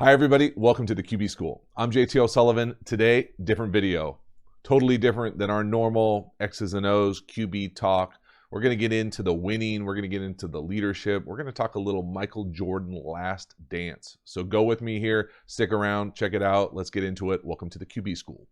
Hi everybody, welcome to the QB School. I'm JT O'Sullivan. Today, different video. Totally different than our normal X's and O's QB talk. We're going to get into the winning, we're going to get into the leadership. We're going to talk a little Michael Jordan Last Dance. So go with me here, stick around, check it out. Let's get into it. Welcome to the QB School.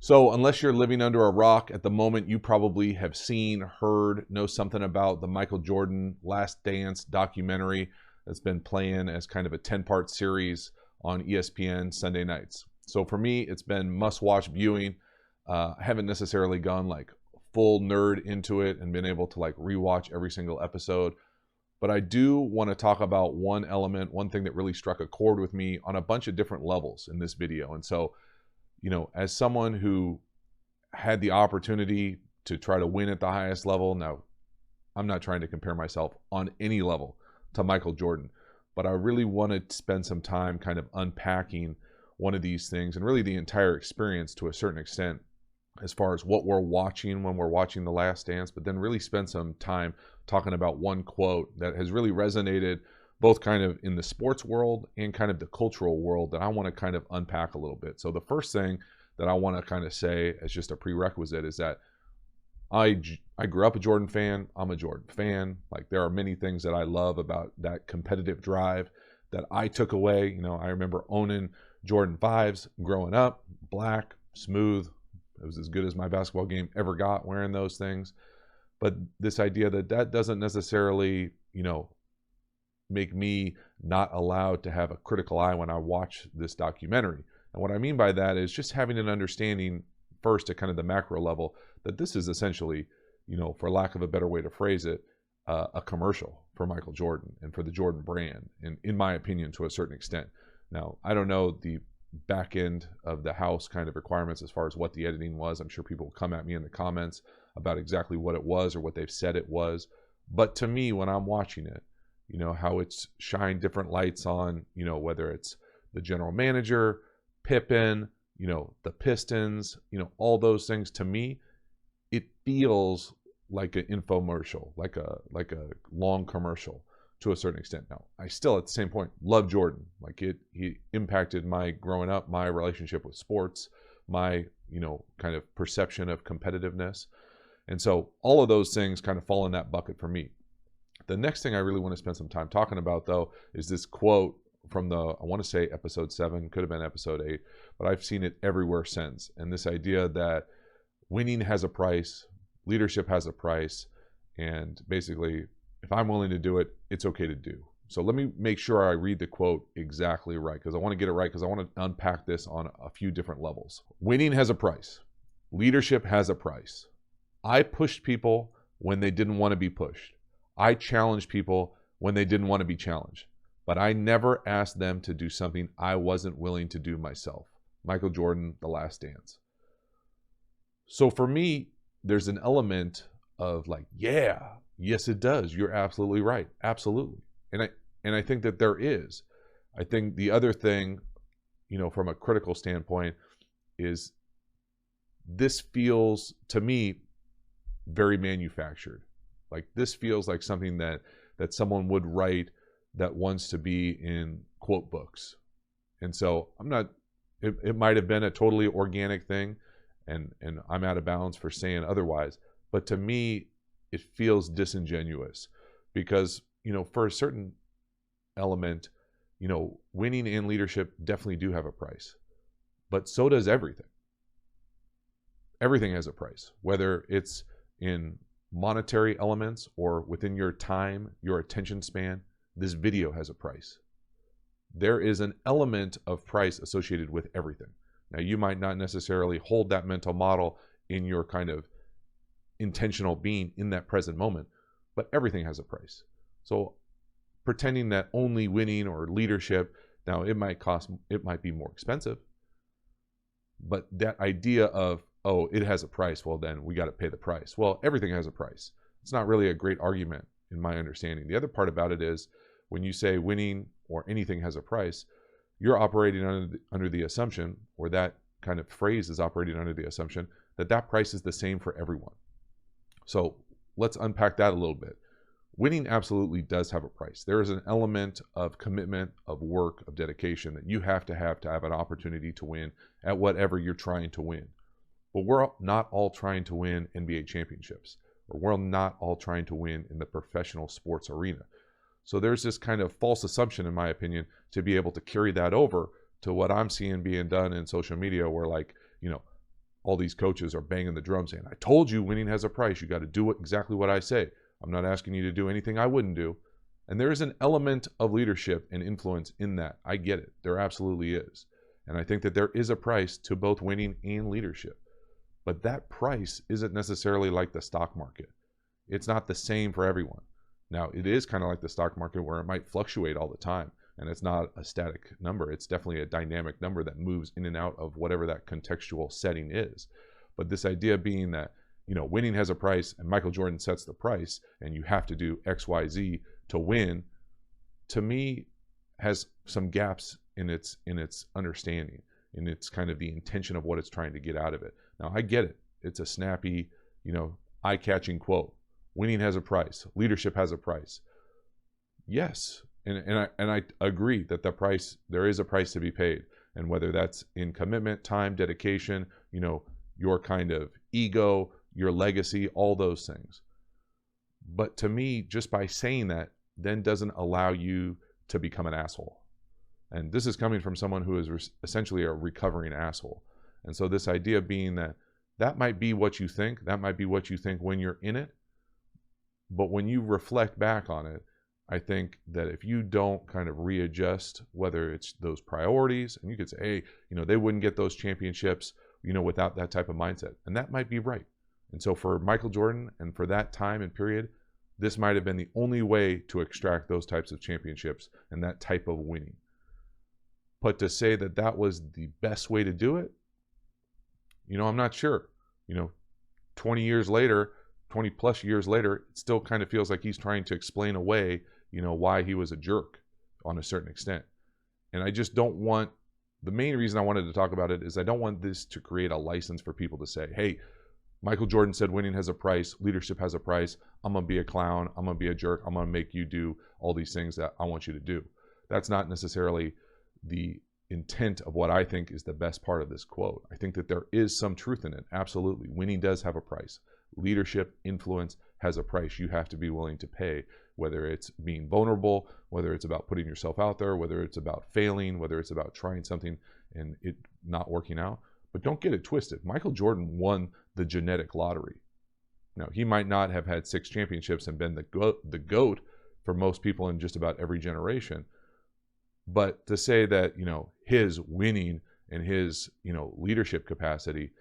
So unless you're living under a rock at the moment, you probably have seen, heard, know something about the Michael Jordan Last Dance documentary that's been playing as kind of a 10-part series on ESPN Sunday nights. So for me, it's been must-watch viewing. I haven't necessarily gone like full nerd into it and been able to like rewatch every single episode. But I do want to talk about one element, one thing that really struck a chord with me on a bunch of different levels in this video. And so, you know, as someone who had the opportunity to try to win at the highest level, now I'm not trying to compare myself on any level to Michael Jordan, but I really want to spend some time kind of unpacking one of these things and really the entire experience to a certain extent as far as what we're watching when we're watching The Last Dance, but then really spend some time talking about one quote that has really resonated both kind of in the sports world and kind of the cultural world that I want to kind of unpack a little bit. So the first thing that I want to kind of say as just a prerequisite is that I grew up a Jordan fan. I'm a Jordan fan. Like there are many things that I love about that competitive drive that I took away. You know, I remember owning Jordan 5s growing up, black, smooth. It was as good as my basketball game ever got wearing those things. But this idea that that doesn't necessarily, you know, make me not allowed to have a critical eye when I watch this documentary. And what I mean by that is just having an understanding first at kind of the macro level that this is essentially, you know, for lack of a better way to phrase it, a commercial for Michael Jordan and for the Jordan brand, and in my opinion, to a certain extent. Now, I don't know the back end of the house kind of requirements as far as what the editing was. I'm sure people will come at me in the comments about exactly what it was or what they've said it was. But to me, when I'm watching it, you know, how it's shined different lights on, you know, whether it's the general manager, Pippen, you know, the Pistons, you know, all those things, to me, it feels like an infomercial, like a long commercial to a certain extent. Now, I still at the same point love Jordan. Like he impacted my growing up, my relationship with sports, my, you know, kind of perception of competitiveness. And so all of those things kind of fall in that bucket for me. The next thing I really want to spend some time talking about, though, is this quote from the, I want to say episode 7, could have been episode 8, but I've seen it everywhere since. And this idea that winning has a price, leadership has a price, and basically, if I'm willing to do it, it's okay to do. So let me make sure I read the quote exactly right, because I want to get it right, because I want to unpack this on a few different levels. Winning has a price. Leadership has a price. I pushed people when they didn't want to be pushed. I challenged people when they didn't want to be challenged, but I never asked them to do something I wasn't willing to do myself. Michael Jordan, The Last Dance. So for me, there's an element of like, yeah, yes, it does. You're absolutely right. Absolutely. And I think that there is. I think the other thing, you know, from a critical standpoint is this feels to me very manufactured. Like this feels like something that someone would write that wants to be in quote books. And so I'm not, it might have been a totally organic thing, and I'm out of bounds for saying otherwise. But to me, it feels disingenuous because, you know, for a certain element, you know, winning and leadership definitely do have a price, but so does everything. Everything has a price, whether it's in monetary elements or within your time, your attention span. This video has a price. There is an element of price associated with everything. Now, you might not necessarily hold that mental model in your kind of intentional being in that present moment, but everything has a price. So pretending that only winning or leadership, now it might be more expensive, but that idea of, oh, it has a price, well, then we got to pay the price. Well, everything has a price. It's not really a great argument in my understanding. The other part about it is when you say winning or anything has a price, you're operating under the assumption, or that kind of phrase is operating under the assumption, that that price is the same for everyone. So let's unpack that a little bit. Winning absolutely does have a price. There is an element of commitment, of work, of dedication that you have to have an opportunity to win at whatever you're trying to win. But we're not all trying to win NBA championships, or we're not all trying to win in the professional sports arena. So there's this kind of false assumption, in my opinion, to be able to carry that over to what I'm seeing being done in social media, where, like, you know, all these coaches are banging the drum saying, I told you winning has a price. You got to do exactly what I say. I'm not asking you to do anything I wouldn't do. And there is an element of leadership and influence in that. I get it. There absolutely is. And I think that there is a price to both winning and leadership. But that price isn't necessarily like the stock market. It's not the same for everyone. Now, it is kind of like the stock market, where it might fluctuate all the time. And it's not a static number. It's definitely a dynamic number that moves in and out of whatever that contextual setting is. But this idea being that, you know, winning has a price and Michael Jordan sets the price and you have to do X, Y, Z to win, to me, has some gaps in its understanding, in its kind of the intention of what it's trying to get out of it. Now, I get it. It's a snappy, you know, eye-catching quote. Winning has a price. Leadership has a price. Yes, and I agree that there is a price to be paid, and whether that's in commitment, time, dedication, you know, your kind of ego, your legacy, all those things. But to me, just by saying that then doesn't allow you to become an asshole. And this is coming from someone who is essentially a recovering asshole. And so this idea being that might be what you think, that might be what you think when you're in it. But when you reflect back on it, I think that if you don't kind of readjust, whether it's those priorities, and you could say, hey, you know, they wouldn't get those championships, you know, without that type of mindset. And that might be right. And so for Michael Jordan and for that time and period, this might have been the only way to extract those types of championships and that type of winning. But to say that that was the best way to do it, you know, I'm not sure. You know, 20 plus years later, it still kind of feels like he's trying to explain away, you know, why he was a jerk on a certain extent. And I just don't want, the main reason I wanted to talk about it is I don't want this to create a license for people to say, hey, Michael Jordan said winning has a price, leadership has a price, I'm going to be a clown, I'm going to be a jerk, I'm going to make you do all these things that I want you to do. That's not necessarily the intent of what I think is the best part of this quote. I think that there is some truth in it, absolutely. Winning does have a price. Leadership, influence has a price you have to be willing to pay, whether it's being vulnerable, whether it's about putting yourself out there, whether it's about failing, whether it's about trying something and it not working out. But don't get it twisted. Michael Jordan won the genetic lottery. Now, he might not have had 6 championships and been the GOAT for most people in just about every generation. But to say that, you know, his winning and his, you know, leadership capacity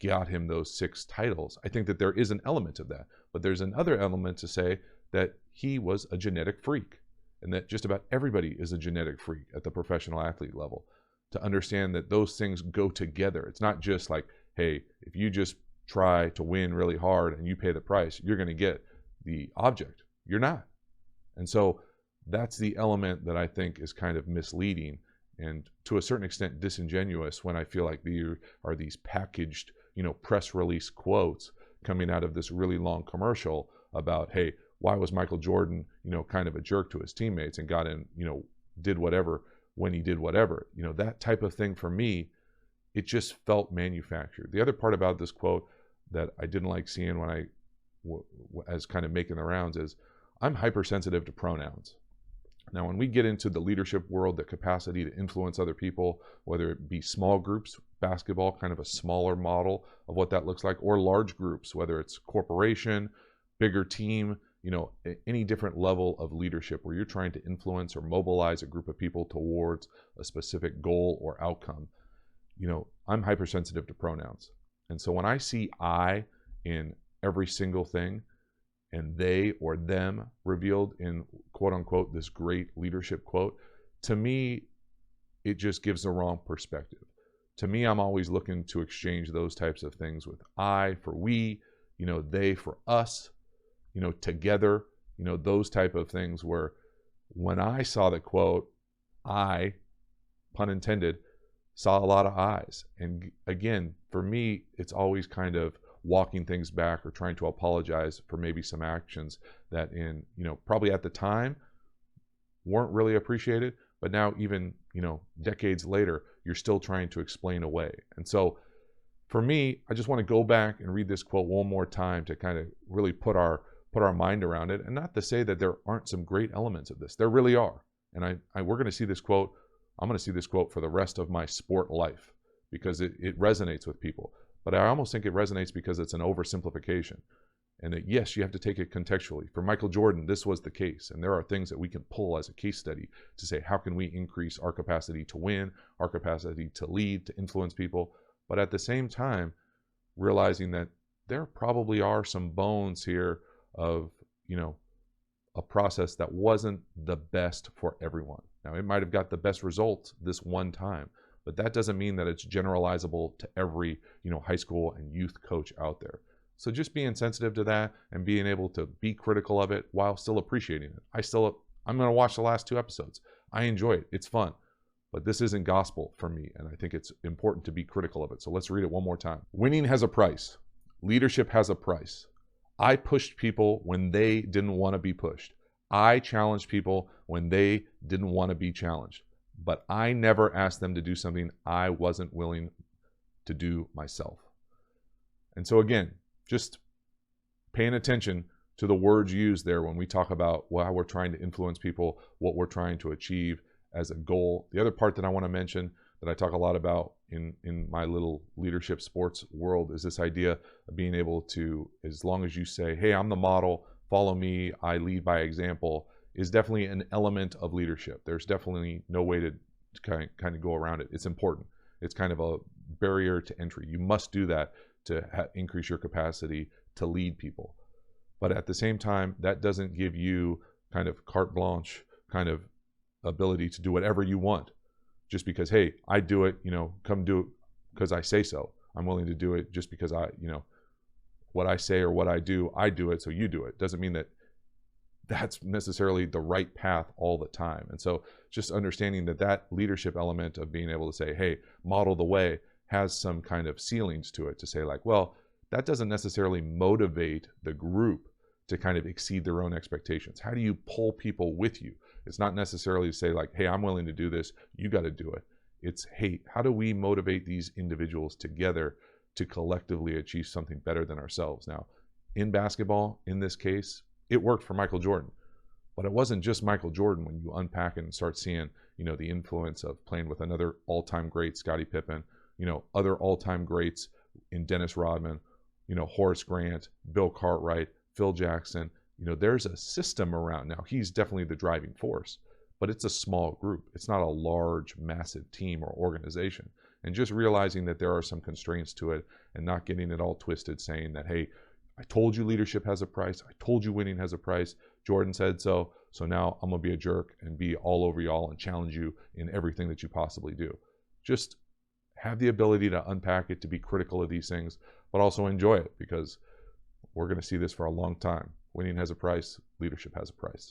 got him those 6 titles, I think that there is an element of that. But there's another element to say that he was a genetic freak, and that just about everybody is a genetic freak at the professional athlete level. To understand that those things go together. It's not just like, hey, if you just try to win really hard and you pay the price, you're going to get the object. You're not. And so that's the element that I think is kind of misleading and to a certain extent disingenuous when I feel like there are these packaged, you know, press release quotes coming out of this really long commercial about, hey, why was Michael Jordan, you know, kind of a jerk to his teammates and got in, you know, did whatever when he did whatever. You know, that type of thing for me, it just felt manufactured. The other part about this quote that I didn't like seeing when I, as kind of making the rounds, is I'm hypersensitive to pronouns. Now, when we get into the leadership world, the capacity to influence other people, whether it be small groups, basketball, kind of a smaller model of what that looks like, or large groups, whether it's corporation, bigger team, you know, any different level of leadership where you're trying to influence or mobilize a group of people towards a specific goal or outcome. You know, I'm hypersensitive to pronouns. And so when I see I in every single thing and they or them revealed in quote unquote this great leadership quote, to me, it just gives the wrong perspective. To me, I'm always looking to exchange those types of things with I for we, you know, they for us, you know, together, you know, those type of things where when I saw the quote, I, pun intended, saw a lot of I's. And again, for me, it's always kind of walking things back or trying to apologize for maybe some actions that probably at the time weren't really appreciated, but now even, decades later, you're still trying to explain away. And so for me, I just want to go back and read this quote one more time to kind of really put our mind around it, and not to say that there aren't some great elements of this. There really are. And we're going to see this quote. I'm going to see this quote for the rest of my sport life because it resonates with people. But I almost think it resonates because it's an oversimplification. And that, yes, you have to take it contextually. For Michael Jordan, this was the case. And there are things that we can pull as a case study to say, how can we increase our capacity to win, our capacity to lead, to influence people? But at the same time, realizing that there probably are some bones here of, a process that wasn't the best for everyone. Now, it might have got the best results this one time, but that doesn't mean that it's generalizable to every, high school and youth coach out there. So just being sensitive to that and being able to be critical of it while still appreciating it. I'm going to watch the last 2 episodes. I enjoy it. It's fun. But this isn't gospel for me, and I think it's important to be critical of it. So let's read it one more time. Winning has a price. Leadership has a price. I pushed people when they didn't want to be pushed. I challenged people when they didn't want to be challenged. But I never asked them to do something I wasn't willing to do myself. And so again, just paying attention to the words used there when we talk about how we're trying to influence people, what we're trying to achieve as a goal. The other part that I want to mention that I talk a lot about in my little leadership sports world is this idea of being able to, as long as you say, hey, I'm the model, follow me, I lead by example, is definitely an element of leadership. There's definitely no way to kind of go around it. It's important. It's kind of a barrier to entry. You must do that to increase your capacity to lead people. But at the same time, that doesn't give you kind of carte blanche kind of ability to do whatever you want. Just because, hey, I do it, come do it because I say so. I'm willing to do it just because what I say or what I do it, so you do it. Doesn't mean that that's necessarily the right path all the time. And so just understanding that leadership element of being able to say, hey, model the way, has some kind of ceilings to it, to say like, well, that doesn't necessarily motivate the group to kind of exceed their own expectations. How do you pull people with you? It's not necessarily to say like, hey, I'm willing to do this, you got to do it. It's, hey, how do we motivate these individuals together to collectively achieve something better than ourselves? Now, in basketball, in this case, it worked for Michael Jordan. But it wasn't just Michael Jordan when you unpack it and start seeing, the influence of playing with another all-time great, Scottie Pippen, other all-time greats in Dennis Rodman, Horace Grant, Bill Cartwright, Phil Jackson. There's a system around. Now, he's definitely the driving force, but it's a small group. It's not a large, massive team or organization. And just realizing that there are some constraints to it and not getting it all twisted, saying that, hey, I told you leadership has a price. I told you winning has a price. Jordan said so. So now I'm going to be a jerk and be all over y'all and challenge you in everything that you possibly do. Just have the ability to unpack it, to be critical of these things, but also enjoy it, because we're going to see this for a long time. Winning has a price. Leadership has a price.